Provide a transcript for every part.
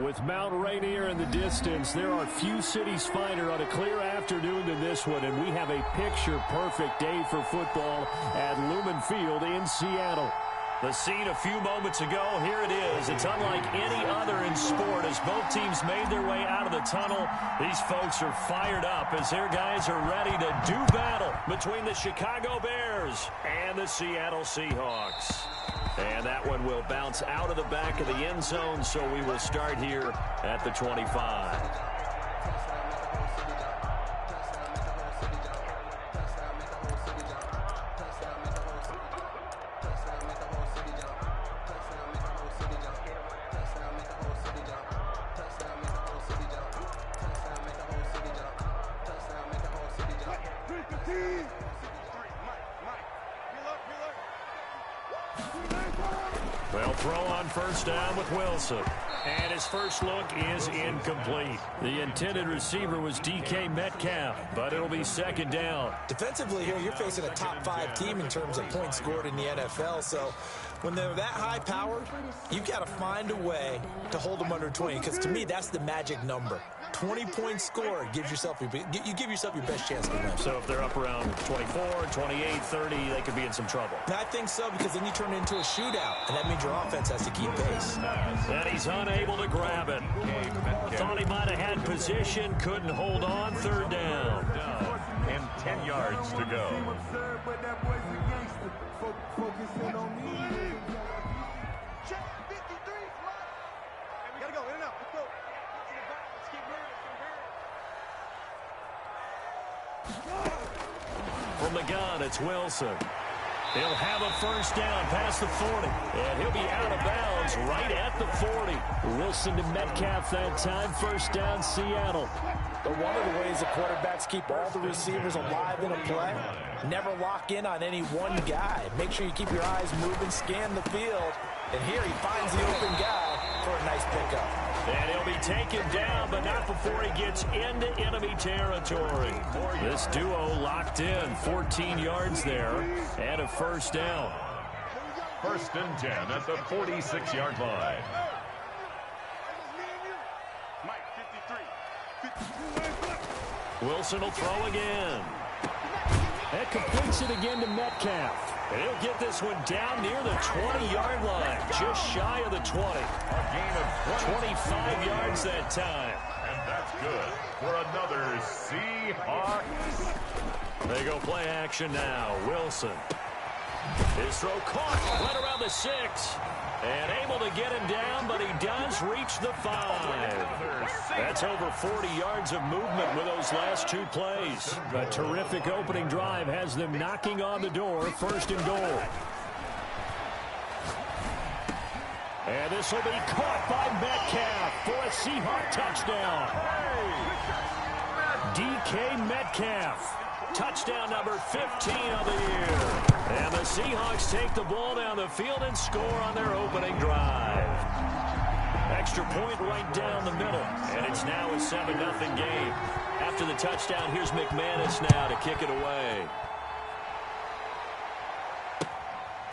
With Mount Rainier in the distance, there are few cities finer on a clear afternoon than this one, and we have a picture-perfect day for football at Lumen Field in Seattle. The scene a few moments ago, here it is. It's unlike any other in sport as both teams made their way out of the tunnel. These folks are fired up as their guys are ready to do battle between the Chicago Bears and the Seattle Seahawks. And that one will bounce out of the back of the end zone, so we will start here at the 25. They'll throw on first down with Wilson. And his first look is incomplete. The intended receiver was DK Metcalf, but it'll be second down. Defensively here, you're facing a top-5 team in terms of points scored in the NFL. So when they're that high-powered, you've got to find a way to hold them under 20. Because to me, that's the magic number. 20 points scored gives yourself you give yourself your best chance to win. So if they're up around 24, 28, 30, they could be in some trouble. I think so, because then you turn it into a shootout, and that means your offense has to keep pace. And he's unable to grab it. Thought he might have had position, couldn't hold on, third down. And 10 yards to go. From the gun, it's Wilson. He'll have a first down past the 40. And he'll be out of bounds right at the 40. Wilson to Metcalf that time. First down, Seattle. But one of the ways the quarterbacks keep all the receivers alive in a play, never lock in on any one guy. Make sure you keep your eyes moving, scan the field. And here he finds the open guy for a nice pickup. And he'll be taken down, but not before he gets into enemy territory. This duo locked in, 14 yards there, and a first down. First and 10 at the 46-yard line. Wilson will throw again. That completes it again to Metcalf. And he'll get this one down near the 20-yard line, just shy of the 20. A gain of 25 yards that time. And that's good for another Seahawks. They go play action now. Wilson. His throw caught right around the 6. And able to get him down, but he does reach the 5. That's over 40 yards of movement with those last two plays. A terrific opening drive has them knocking on the door, first and goal. And this will be caught by Metcalf for a Seahawk touchdown. DK Metcalf. Touchdown number 15 of the year. And the Seahawks take the ball down the field and score on their opening drive. Extra point right down the middle. And it's now a 7-0 game. After the touchdown, here's McManus now to kick it away.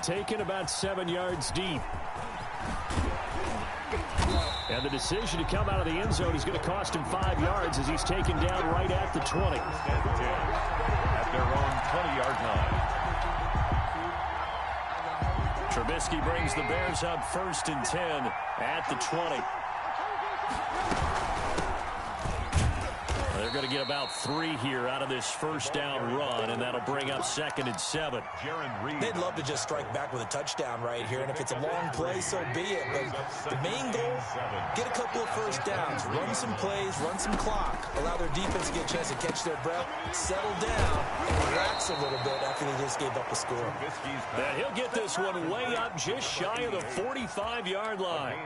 Taken about 7 yards deep. And the decision to come out of the end zone is going to cost him 5 yards as he's taken down right at the 20. At their own 20-yard line. Trubisky brings the Bears up first and 10 at the 20. They're going to get about 3 here out of this first down run, and that'll bring up second and 7. They'd love to just strike back with a touchdown right here, and if it's a long play, so be it. But the main goal, get a couple of first downs, run some plays, run some clock, allow their defense to get a chance to catch their breath, settle down, and relax a little bit after they just gave up a score. And he'll get this one way up just shy of the 45-yard line.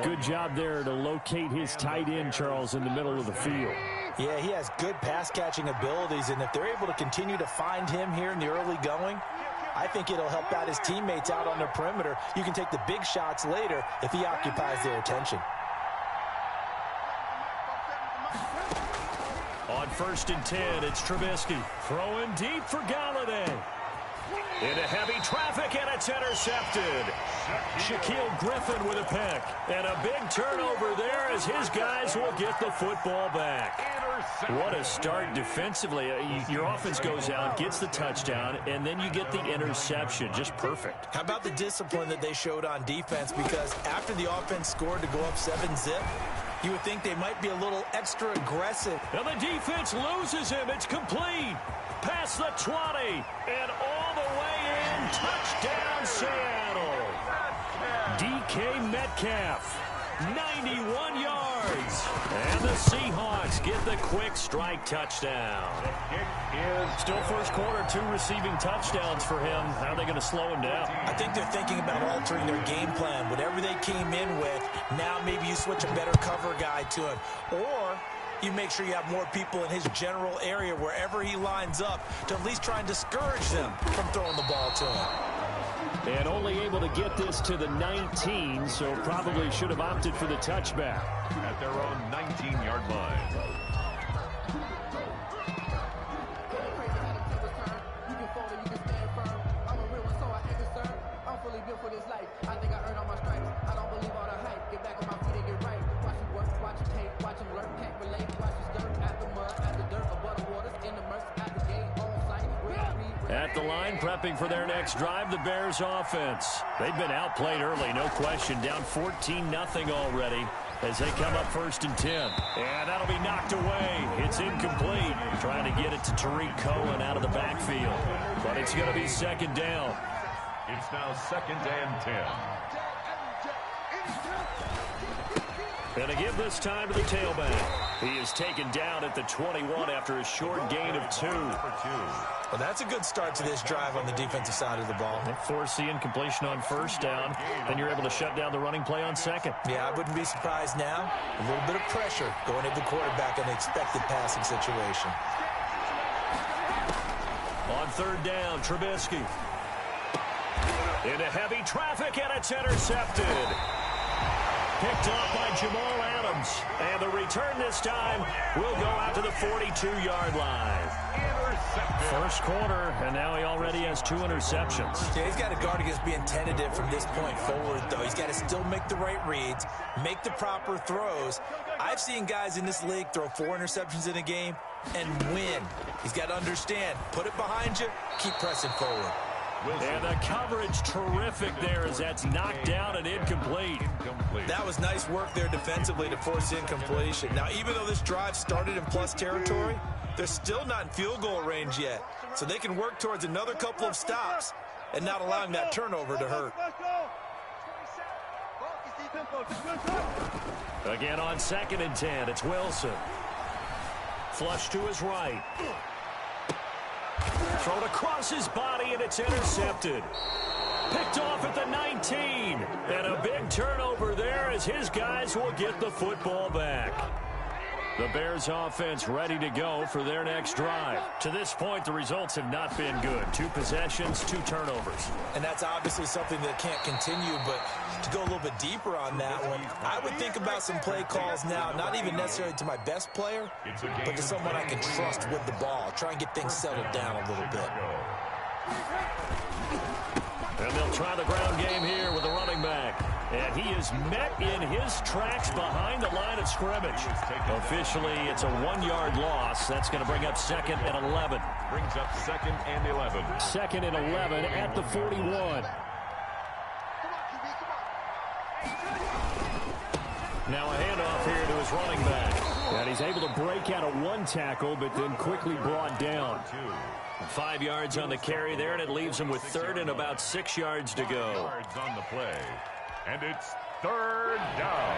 Good job there to locate his tight end, Charles, in the middle of the field. Yeah, he has good pass-catching abilities, and if they're able to continue to find him here in the early going, I think it'll help out his teammates out on the perimeter. You can take the big shots later if he occupies their attention. On first and 10, it's Trubisky. Throwing deep for Galladay. Into heavy traffic, and it's intercepted. Shaquille Griffin with a pick. And a big turnover there as his guys will get the football back. What a start defensively. Your offense goes out, gets the touchdown, and then you get the interception. Just perfect. How about the discipline that they showed on defense? Because after the offense scored to go up 7-zip, you would think they might be a little extra aggressive. And the defense loses him. It's complete. Past the 20. And all the way in. Touchdown, Seattle. DK Metcalf. 91 yards. And the Seahawks get the quick strike touchdown. Still first quarter, 2 receiving touchdowns for him. How are they going to slow him down? I think they're thinking about altering their game plan. Whatever they came in with, now maybe you switch a better cover guy to him. Or you make sure you have more people in his general area wherever he lines up to at least try and discourage them from throwing the ball to him. And only able to get this to the 19, so probably should have opted for the touchback. At their own 19-yard line. At the line, prepping for their next drive, the Bears offense. They've been outplayed early, no question. Down 14-0 already as they come up 1st and 10. And that'll be knocked away. It's incomplete. Trying to get it to Tariq Cohen out of the backfield. But it's going to be 2nd down. It's now 2nd and 10. And to give this time to the tailback. He is taken down at the 21 after a short gain of 2. Well, that's a good start to this drive on the defensive side of the ball. Force the incompletion on 1st down. Then you're able to shut down the running play on 2nd. Yeah, I wouldn't be surprised now. A little bit of pressure going at the quarterback in an expected passing situation. On 3rd down, Trubisky. Into heavy traffic, and it's intercepted. Picked off by Jamal Adams. And the return this time will go out to the 42-yard line. First quarter, and now he already has 2 interceptions. Yeah, he's got to guard against being tentative from this point forward, though. He's got to still make the right reads, make the proper throws. I've seen guys in this league throw 4 interceptions in a game and win. He's got to understand, put it behind you, keep pressing forward. And the coverage terrific there as that's knocked down and incomplete. That was nice work there defensively to force incompletion. Now, even though this drive started in plus territory, they're still not in field goal range yet. So they can work towards another couple of stops and not allowing that turnover to hurt. Again on 2nd and 10, it's Wilson. Flush to his right. Thrown across his body, and it's intercepted. Picked off at the 19. And a big turnover there as his guys will get the football back. The Bears offense ready to go for their next drive. To this point, the results have not been good. 2 possessions, 2 turnovers. And that's obviously something that can't continue, but to go a little bit deeper on that one, I would think about some play calls now, not even necessarily to my best player, but to someone I can trust with the ball. Try and get things settled down a little bit. And they'll try the ground game here with the running back. And he is met in his tracks behind the line of scrimmage. Officially, it's a 1-yard loss. That's going to bring up 2nd and 11. Brings up 2nd and 11. 2nd and 11 at the 41. Now a handoff here to his running back. And he's able to break out of 1 tackle, but then quickly brought down. 5 yards on the carry there, and it leaves him with 3rd and about 6 yards to go. Yards on the play. And it's 3rd down.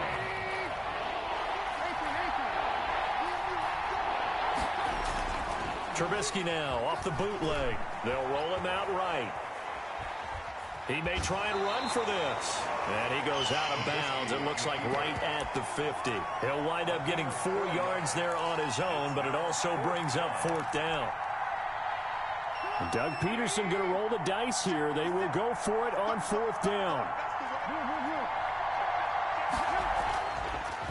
Trubisky now off the bootleg. They'll roll him out right. He may try and run for this. And he goes out of bounds. It looks like right at the 50. He'll wind up getting 4 yards there on his own, but it also brings up 4th down. Doug Peterson going to roll the dice here. They will go for it on 4th down.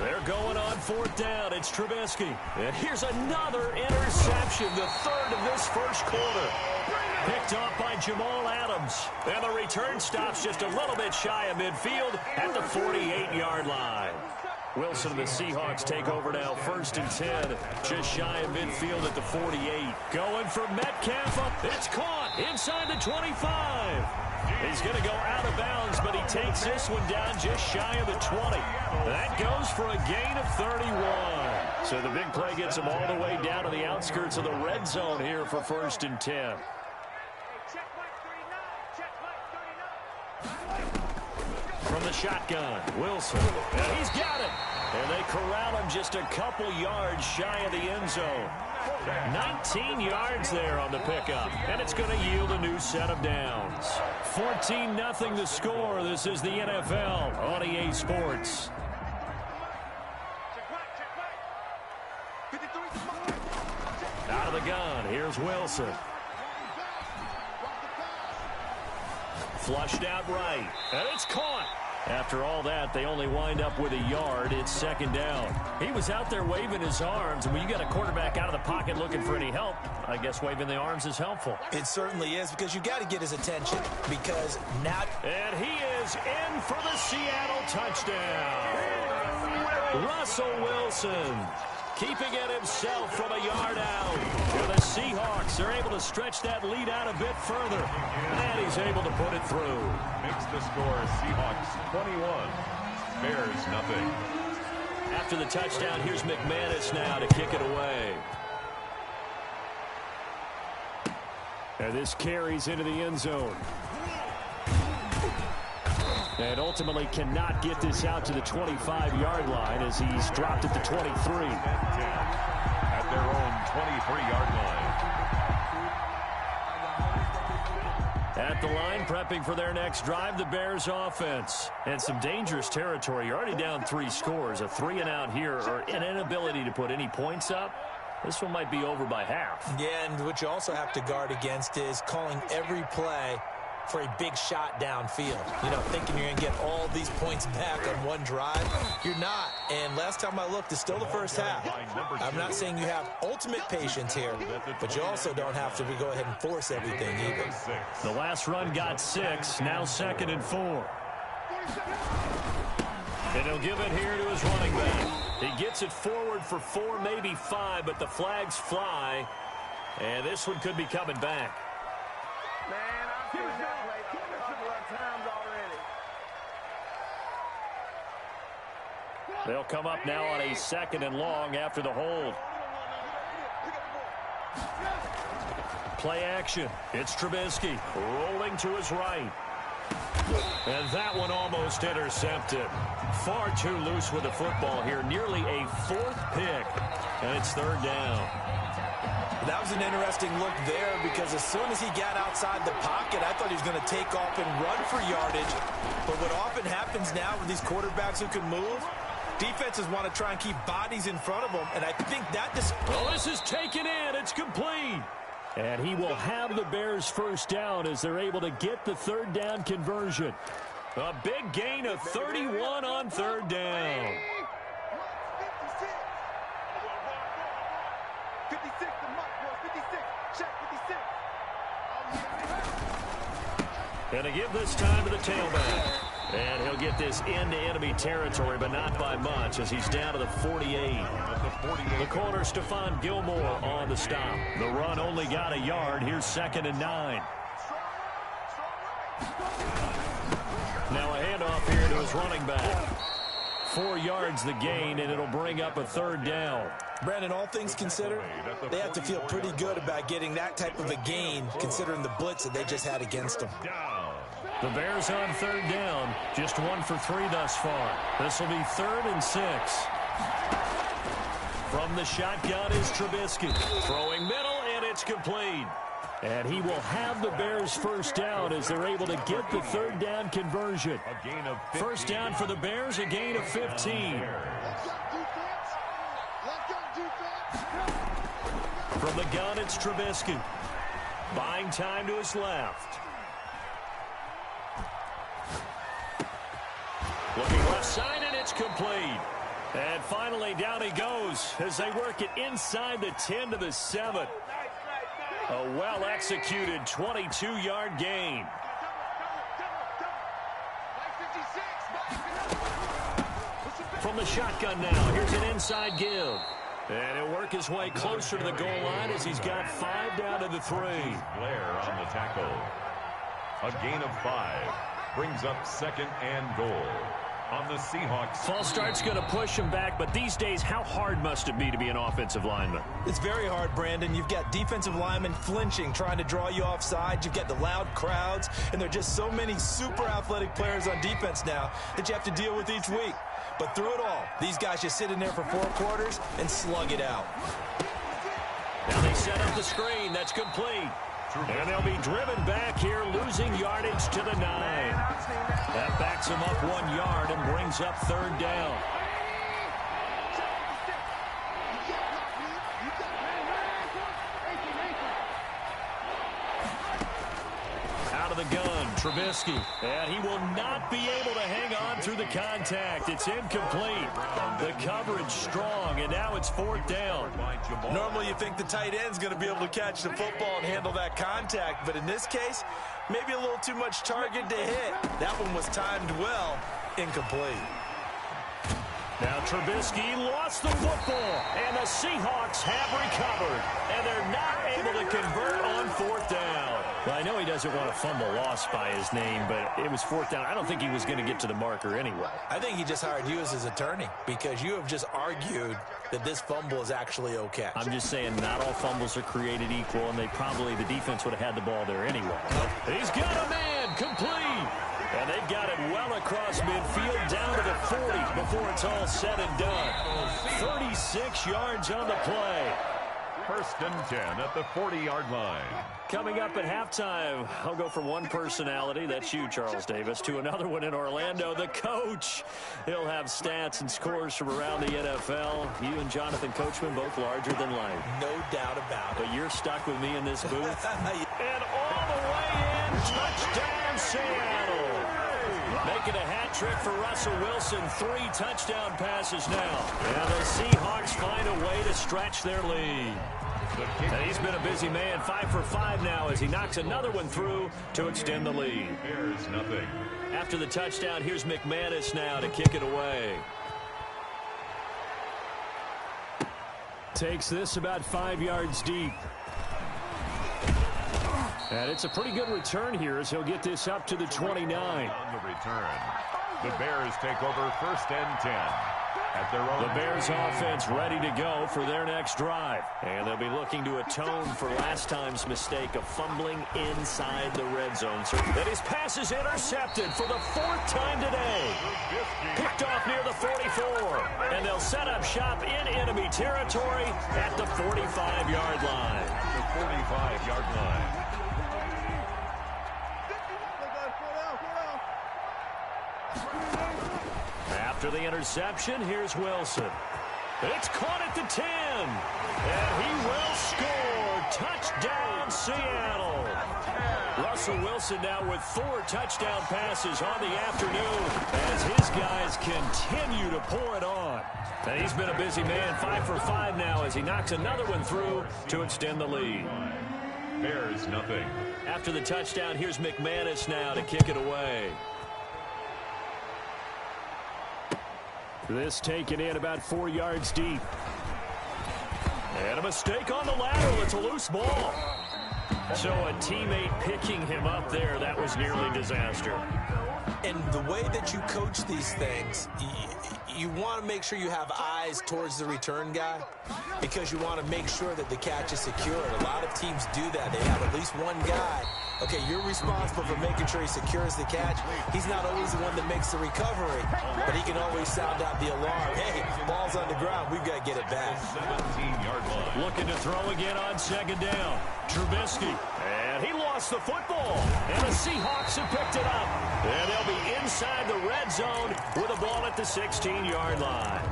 They're going on 4th down. It's Trubisky. And here's another interception, the 3rd of this first quarter. Picked off by Jamal Adams. And the return stops just a little bit shy of midfield at the 48-yard line. Wilson and the Seahawks take over now, 1st and 10, just shy of midfield at the 48. Going for Metcalf. It's caught inside the 25. He's going to go out of bounds, but he takes this one down just shy of the 20. That goes for a gain of 31. So the big play gets him all the way down to the outskirts of the red zone here for 1st and 10. From the shotgun, Wilson. And he's got it. And they corral him just a couple yards shy of the end zone. 19 yards there on the pickup. And it's going to yield a new set of downs. 14-0 the score. This is the NFL on EA Sports. Out of the gun, here's Wilson. Flushed out right. And it's caught. After all that, they only wind up with a yard. It's 2nd down. He was out there waving his arms, and when you got a quarterback out of the pocket looking for any help, I guess waving the arms is helpful. It certainly is, because you got to get his attention, because now... And he is in for the Seattle touchdown. Russell Wilson keeping it himself from a yard out. And the Seahawks are able to stretch that lead out a bit further. And he's able to put it through. Makes the score Seahawks 21, Bears nothing. After the touchdown, here's McManus now to kick it away. And this carries into the end zone. And ultimately cannot get this out to the 25-yard line as he's dropped at the 23. At their own 23-yard line. At the line, prepping for their next drive, the Bears offense. And some dangerous territory. You're already down 3 scores. A 3-and-out here, or an inability to put any points up. This one might be over by half. Yeah, and what you also have to guard against is calling every play for a big shot downfield. You know, thinking you're going to get all these points back on one drive. You're not. And last time I looked, it's still the first half. I'm not saying you have ultimate patience here, but you also don't have to go ahead and force everything either. The last run got 6, now 2nd and 4. And he'll give it here to his running back. He gets it forward for 4, maybe 5, but the flags fly. And this one could be coming back. They'll come up now on a 2nd and long after the hold. Play action. It's Trubisky rolling to his right. And that one almost intercepted. Far too loose with the football here. Nearly a 4th pick. And it's 3rd down. That was an interesting look there, because as soon as he got outside the pocket, I thought he was going to take off and run for yardage. But what often happens now with these quarterbacks who can move, defenses want to try and keep bodies in front of them, and I think that just... Oh, this is taken in. It's complete. And he will have the Bears' 1st down as they're able to get the 3rd down conversion. A big gain of 31 on 3rd down. And to give this time to the tailback. And he'll get this into enemy territory, but not by much, as he's down to the 48. The corner, Stephon Gilmore, on the stop. The run only got a yard. Here's 2nd and 9. Now a handoff here to his running back. 4 yards the gain, and it'll bring up a 3rd down. Brandon, all things considered, they have to feel pretty good about getting that type of a gain, considering the blitz that they just had against them. The Bears on 3rd down, just 1 for 3 thus far. This will be 3rd and 6. From the shotgun is Trubisky. Throwing middle, and it's complete. And he will have the Bears' 1st down as they're able to get the 3rd down conversion. 1st down for the Bears, a gain of 15. From the gun, it's Trubisky. Buying time to his left. Looking left side, and it's complete. And finally, down he goes as they work it inside the 10 to the 7. A well-executed 22-yard gain. From the shotgun now, here's an inside give. And he'll work his way closer to the goal line as he's got 5 down to the 3. Blair on the tackle. A gain of 5 brings up 2nd and goal on the Seahawks. False start's going to push him back, but these days, how hard must it be to be an offensive lineman? It's very hard, Brandon. You've got defensive linemen flinching, trying to draw you offside. You've got the loud crowds, and there are just so many super athletic players on defense now that you have to deal with each week. But through it all, these guys just sit in there for 4 quarters and slug it out. Now they set up the screen. That's complete. And they'll be driven back here, losing yardage to the 9. That backs them up 1 yard and brings up 3rd down. Out of the gun, Trubisky. And he will not be able to hang on through the contact. It's incomplete. The coverage strong, and now it's 4th down. Normally you think the tight end's going to be able to catch the football and handle that contact, but in this case, maybe a little too much target to hit. That one was timed well, incomplete. Now Trubisky lost the football, and the Seahawks have recovered, and they're not able to convert on 4th down. Well, I know he doesn't want a fumble lost by his name, but it was 4th down. I don't think he was going to get to the marker anyway. I think he just hired you as his attorney because you have just argued that this fumble is actually okay. I'm just saying not all fumbles are created equal, and the defense would have had the ball there anyway. He's got a man, complete. And they've got it well across midfield down to the 40 before it's all said and done. 36 yards on the play. 1st and 10 at the 40-yard line. Coming up at halftime, I'll go from one personality, that's you, Charles Davis, to another one in Orlando, the coach. He'll have stats and scores from around the NFL. You and Jonathan Coachman, both larger than life. No doubt about it. But you're stuck with me in this booth. And all the way in, touchdown Seattle. Making a hat trick for Russell Wilson. 3 touchdown passes now. And the Seahawks find a way to stretch their lead. And he's been a busy man, 5 for 5 now as he knocks another one through to extend the lead. Bears nothing. After the touchdown, here's McManus now to kick it away. Takes this about 5 yards deep. And it's a pretty good return here as he'll get this up to the 29. On the return, the Bears take over 1st and 10. At their own. The Bears offense ready to go for their next drive. And they'll be looking to atone for last time's mistake of fumbling inside the red zone. So that his pass is intercepted for the 4th time today. Picked off near the 44. And they'll set up shop in enemy territory at the 45-yard line. The 45-yard line. After the interception, here's Wilson. It's caught at the 10. And he will score. Touchdown, Seattle. Russell Wilson now with 4 touchdown passes on the afternoon as his guys continue to pour it on. And he's been a busy man, 5 for 5 now as he knocks another one through to extend the lead. Bears nothing. After the touchdown, here's McManus now to kick it away. This taken in about 4 yards deep. And a mistake on the lateral. It's a loose ball. So a teammate picking him up there, that was nearly disaster. And the way that you coach these things, you want to make sure you have eyes towards the return guy because you want to make sure that the catch is secured. A lot of teams do that. They have at least one guy. Okay, you're responsible for making sure he secures the catch. He's not always the one that makes the recovery, but he can always sound out the alarm. Hey, ball's on the ground. We've got to get it back. 17-yard line. Looking to throw again on 2nd down. Trubisky. And he lost the football. And the Seahawks have picked it up. And they'll be inside the red zone with a ball at the 16-yard line.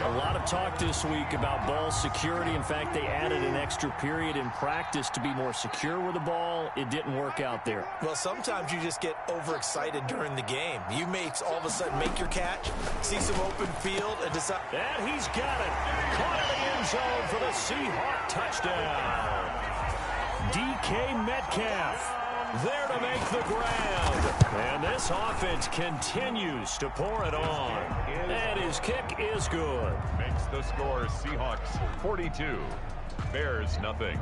A lot of talk this week about ball security. In fact, they added an extra period in practice to be more secure with the ball. It didn't work out there. Well, sometimes you just get overexcited during the game. You may all of a sudden make your catch, see some open field, and decide. And he's got it. Caught in the end zone for the Seahawk touchdown. DK Metcalf. There to make the grab. And this offense continues to pour it on. And his kick is good. Makes the score Seahawks 42, Bears nothing.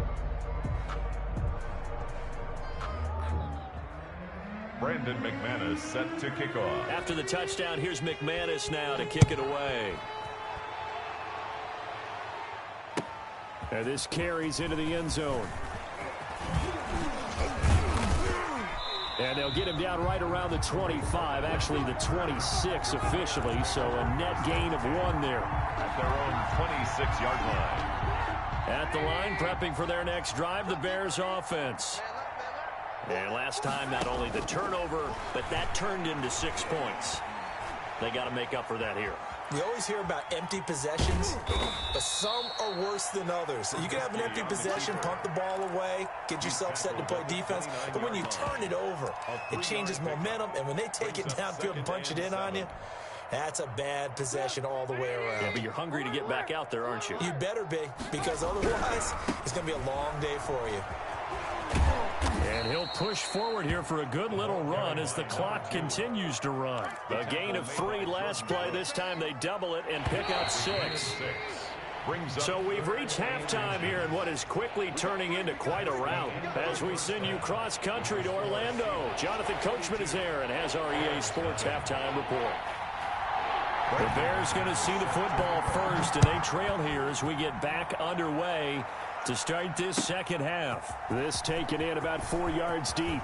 Brandon McManus set to kick off. After the touchdown, here's McManus now to kick it away. And this carries into the end zone. And they'll get him down right around the 25, actually the 26 officially, so a net gain of 1 there. At their own 26-yard line. At the line, prepping for their next drive, the Bears offense. And last time, not only the turnover, but that turned into 6 points. They got to make up for that here. You always hear about empty possessions, but some are worse than others. You can have an empty possession, pump the ball away, get yourself set to play defense, but when you turn it over, it changes momentum, and when they take it downfield and punch it in on you, that's a bad possession all the way around. Yeah, but you're hungry to get back out there, aren't you? You better be, because otherwise, it's going to be a long day for you. And he'll push forward here for a good little run as the clock continues to run. A gain of 3 last play. This time they double it and pick up 6. So we've reached halftime here in what is quickly turning into quite a rout as we send you cross-country to Orlando. Jonathan Coachman is there and has our EA Sports halftime report. The Bears going to see the football first, and they trail here as we get back underway to start this second half. This taken in about 4 yards deep.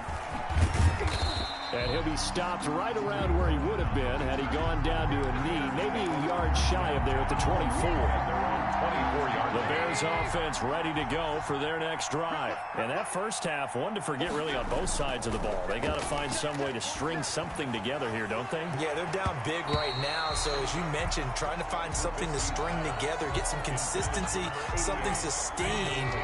And he'll be stopped right around where he would have been had he gone down to a knee, maybe a yard shy of there at the 24. The Bears offense ready to go for their next drive. And that first half, one to forget really on both sides of the ball. They got to find some way to string something together here, don't they? Yeah, they're down big right now. So as you mentioned, trying to find something to string together, get some consistency, something sustained,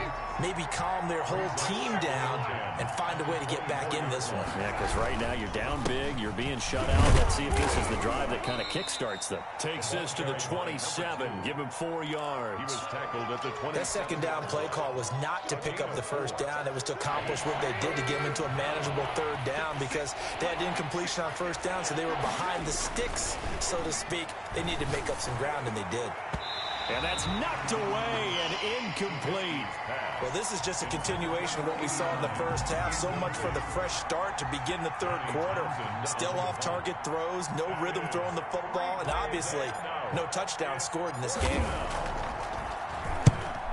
maybe calm their whole team down and find a way to get back in this one. Yeah, because right now you're down big, you're being shut out. Let's see if this is the drive that kind of kickstarts them. Takes this to the 27, give him 4 yards. He was tackled at the 20. That second down play call was not to pick up the first down. It was to accomplish what they did to get them into a manageable third down because they had incompletion on first down, so they were behind the sticks, so to speak. They needed to make up some ground, and they did. And that's knocked away and incomplete. Well, this is just a continuation of what we saw in the first half. So much for the fresh start to begin the third quarter. Still off-target throws, no rhythm throwing the football, and obviously no touchdown scored in this game.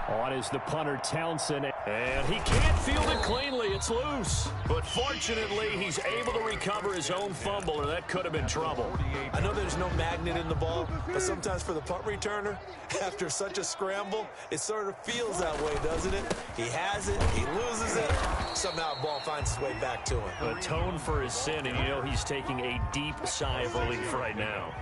On is the punter, Townsend, and he can't field it cleanly. It's loose. But fortunately, he's able to recover his own fumble, or that could have been trouble. I know there's no magnet in the ball, but sometimes for the punt returner, after such a scramble, it sort of feels that way, doesn't it? He has it, he loses it, somehow the ball finds its way back to him. Atone for his sin, and you know he's taking a deep sigh of relief right now.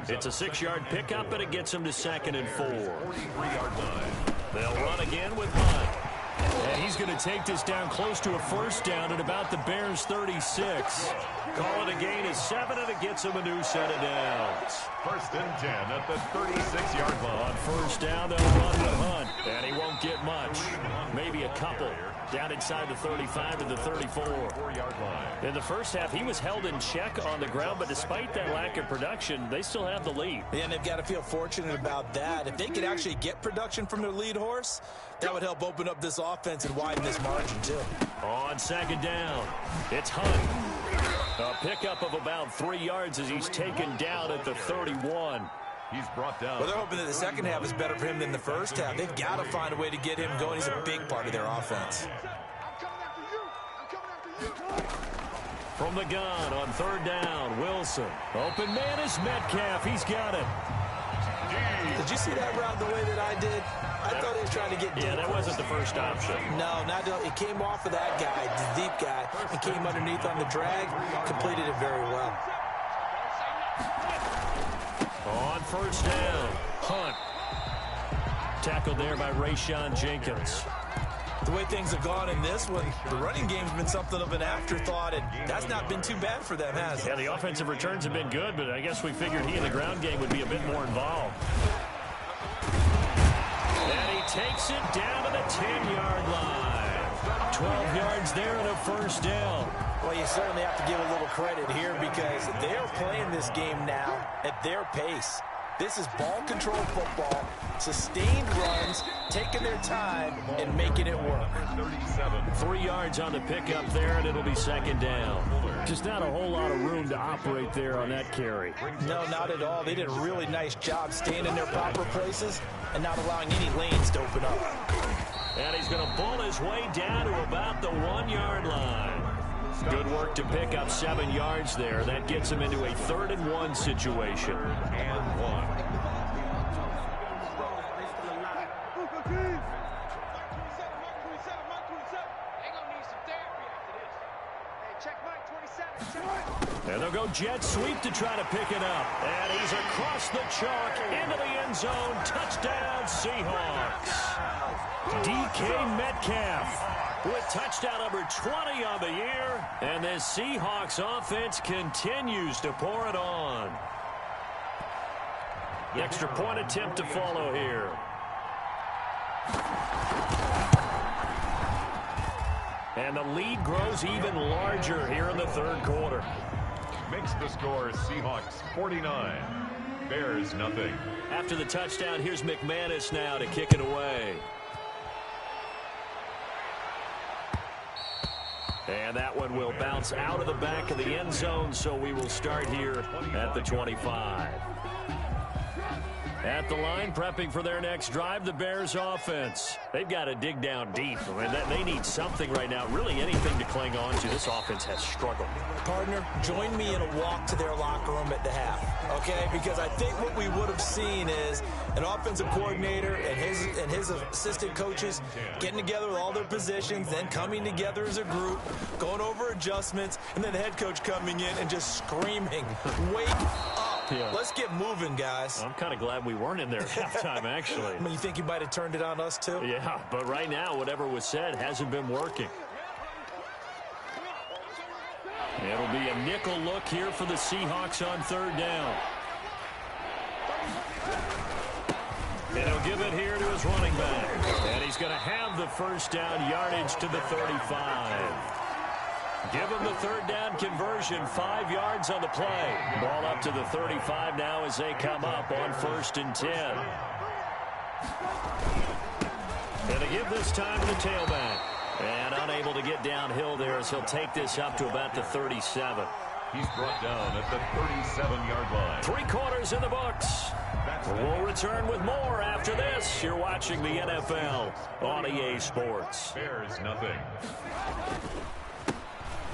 It's a 6-yard pickup, and it gets him to 2nd and 4. 43-yard line. They'll run again with Hunt. And he's going to take this down close to a first down at about the Bears' 36. Call it a gain of 7, and it gets him a new set of downs. 1st and 10 at the 36-yard line. On first down, they'll run with Hunt, and he won't get much. Maybe a couple. Down inside the 35 to the 34. 4-yard line. In the first half, he was held in check on the ground, but despite that lack of production, they still have the lead. Yeah, and they've got to feel fortunate about that. If they could actually get production from their lead horse, that would help open up this offense and widen this margin, too. On 2nd down, it's Hunt. A pickup of about 3 yards as he's taken down at the 31. He's brought down. Well, they're hoping that the second half is better for him than the first half. They've got to find a way to get him going. He's a big part of their offense. From the gun on 3rd down, Wilson. Open man is Metcalf. He's got it. Did you see that route the way that I did? I thought he was trying to get deep. Yeah, that wasn't the first option. No, it came off of that guy, the deep guy, and came underneath on the drag, completed it very well. On 1st down, Hunt. Tackled there by Rayshon Jenkins. The way things have gone in this one, the running game's been something of an afterthought, and that's not been too bad for them, has it? Yeah, the offensive returns have been good, but I guess we figured he in the ground game would be a bit more involved. And he takes it down to the 10-yard line. 12 yards there and a first down. Well, you certainly have to give a little credit here because they're playing this game now at their pace. This is ball control football, sustained runs, taking their time and making it work. 3 yards on the pickup there, and it'll be second down. Just not a whole lot of room to operate there on that carry. No, not at all. They did a really nice job staying in their proper places and not allowing any lanes to open up. And he's going to bull his way down to about the 1 yard line. Good work to pick up 7 yards there. That gets him into a 3rd and 1 situation. And 1. And they'll go jet sweep to try to pick it up. And he's across the chalk into the end zone. Touchdown, Seahawks. DK Metcalf with touchdown number 20 on the year. And this Seahawks offense continues to pour it on. The extra point attempt to follow here. And the lead grows even larger here in the 3rd quarter. Makes the score Seahawks 49, Bears nothing. After the touchdown, here's McManus now to kick it away. And that one will bounce out of the back of the end zone, so we will start here at the 25. At the line, prepping for their next drive, the Bears offense. They've got to dig down deep. I mean, they need something right now, really anything to cling on to. This offense has struggled. Partner, join me in a walk to their locker room at the half, okay? Because I think what we would have seen is an offensive coordinator and his assistant coaches getting together with all their positions, then coming together as a group, going over adjustments, and then the head coach coming in and just screaming, wake up. Yeah. Let's get moving, guys. I'm kind of glad we weren't in there at halftime, actually. I mean, you think you might have turned it on us, too? Yeah, but right now, whatever was said hasn't been working. It'll be a nickel look here for the Seahawks on 3rd down. And he'll give it here to his running back. And he's going to have the first down, yardage to the 35. Give him the 3rd down conversion, 5 yards on the play. Ball up to the 35 now as they come up on 1st and 10. And to give this time to the tailback. And unable to get downhill there as he'll take this up to about the 37. He's brought down at the 37-yard line. 3 quarters in the books. We'll return with more after this. You're watching the NFL on EA Sports. Bears nothing.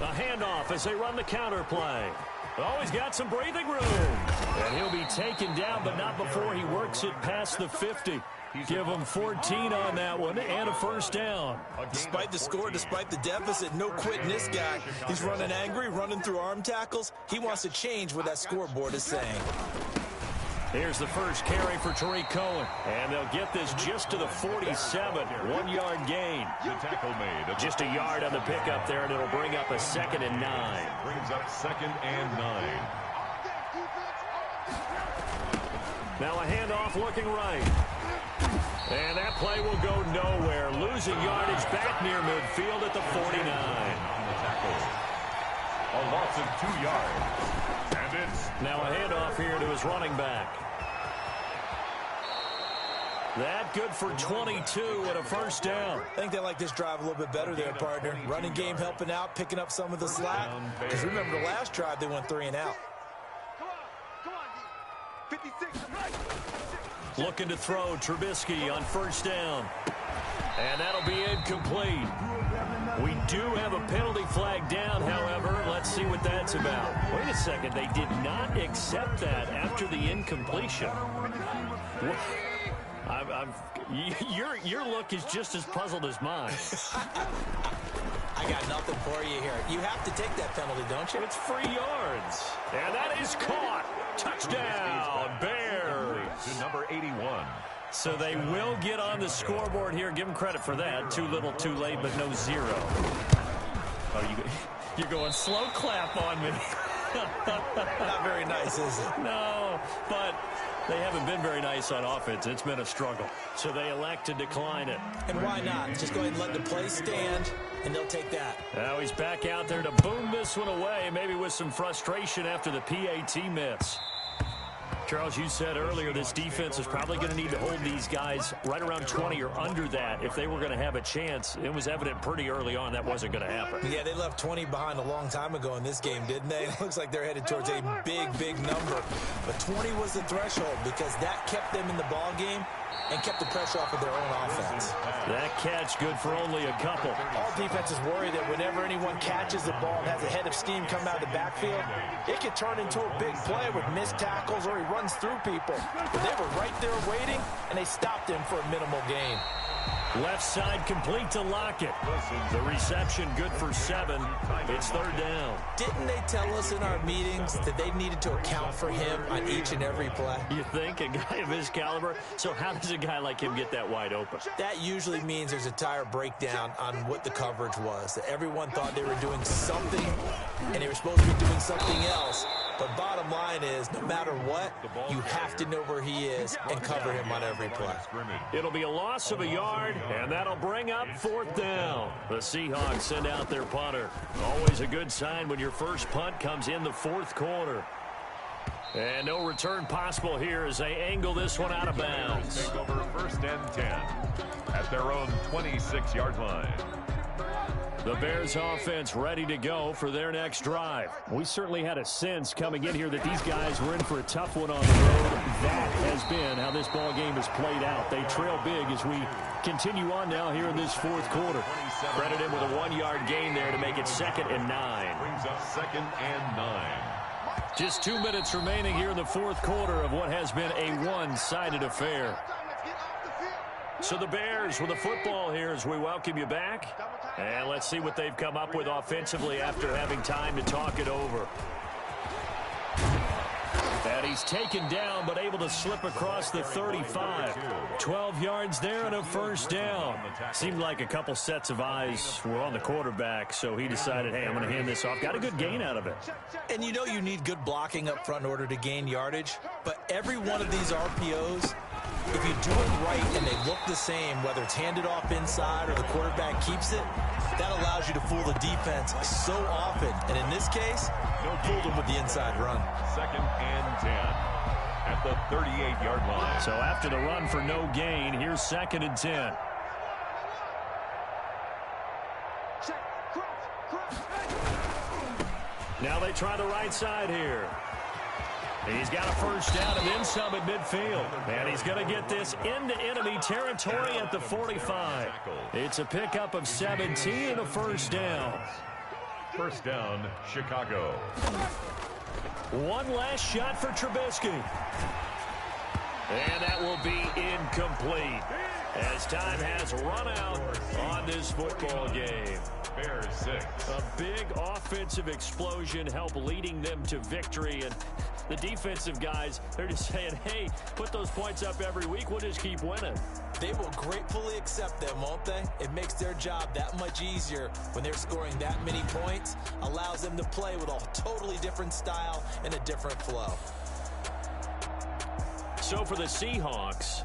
A handoff as they run the counter play. Oh, he's got some breathing room. And he'll be taken down, but not before he works it past the 50. Give him 14 on that one and a first down. Despite the score, despite the deficit, no quitting this guy. He's running angry, running through arm tackles. He wants to change what that scoreboard is saying. Here's the first carry for Tariq Cohen. And they'll get this just to the 47. 1 yard gain. The tackle made. Just a yard on the pickup there, and it'll bring up a 2nd and 9. Brings up 2nd and 9. Now a handoff looking right. And that play will go nowhere. Losing yardage back near midfield at the 49. On the tackle. A loss of 2 yards. And it's now a handoff here to his running back. That good for 22 and a first down. I think they like this drive a little bit better there, partner. Running game helping out, picking up some of the slack. Because remember the last drive, they went 3 and out. Come on, 56. Looking to throw Trubisky on first down. And that'll be incomplete. We do have a penalty flag down, however. Let's see what that's about. Wait a second. They did not accept that after the incompletion. Your look is just as puzzled as mine. I got nothing for you here. You have to take that penalty, don't you? It's free yards. And that is caught. Touchdown, Bears. To number 81. So they will get on the scoreboard here. Give them credit for that. Too little, too late, but no 0. Oh, you're going slow clap on me. Not very nice, is it? No, but they haven't been very nice on offense. It's been a struggle. So they elect to decline it. And why not? Just go ahead and let the play stand, and they'll take that. Now he's back out there to boom this one away, maybe with some frustration after the PAT miss. Charles, you said earlier this defense is probably going to need to hold these guys right around 20 or under that if they were going to have a chance. It was evident pretty early on that wasn't going to happen. Yeah, they left 20 behind a long time ago in this game, didn't they? It looks like they're headed towards a big, big number. But 20 was the threshold because that kept them in the ball game and kept the pressure off of their own offense. That catch good for only a couple. All defenses worry that whenever anyone catches the ball and has a head of steam come out of the backfield, it could turn into a big play with missed tackles or he runs through people. But they were right there waiting, and they stopped him for a minimal gain. Left side complete to Lockett. The reception good for 7. It's third down. Didn't they tell us in our meetings that they needed to account for him on each and every play? You think? A guy of his caliber? So how does a guy like him get that wide open? That usually means there's a tire breakdown on what the coverage was. That everyone thought they were doing something, and they were supposed to be doing something else. But bottom line is, no matter what, you have to know where he is and cover him on every play. It'll be a loss of a yard, and that'll bring up fourth down. The Seahawks send out their punter. Always a good sign when your first punt comes in the fourth quarter. And no return possible here as they angle this one out of bounds. Take over first and 10 at their own 26-yard line. The Bears offense ready to go for their next drive. We certainly had a sense coming in here that these guys were in for a tough one on the road. That has been how this ball game has played out. They trail big as we continue on now here in this fourth quarter. Credit him with a 1-yard gain there to make it 2nd and 9. Brings up 2nd and 9. Just 2 minutes remaining here in the fourth quarter of what has been a one-sided affair. So the Bears with the football here as we welcome you back. And let's see what they've come up with offensively after having time to talk it over. And he's taken down but able to slip across the 35. 12 yards there and a first down. Seemed like a couple sets of eyes were on the quarterback, so he decided, hey, I'm going to hand this off. Got a good gain out of it. And you know you need good blocking up front in order to gain yardage. But every one of these RPOs, if you do it right and they look the same, whether it's handed off inside or the quarterback keeps it, that allows you to fool the defense so often. And in this case, fooled them with the inside run. 2nd and 10 at the 38-yard line. So after the run for no gain, here's 2nd and 10. Now they try the right side here. He's got a first down and then some at midfield. And he's going to get this into enemy territory at the 45. It's a pickup of 17 and a first down. First down, Chicago. One last shot for Trubisky. And that will be incomplete as time has run out on this football game. Bears 6. A big offensive explosion helped leading them to victory. And the defensive guys, they're just saying, hey, put those points up every week. We'll just keep winning. They will gratefully accept them, won't they? It makes their job that much easier when they're scoring that many points. Allows them to play with a totally different style and a different flow. So for the Seahawks,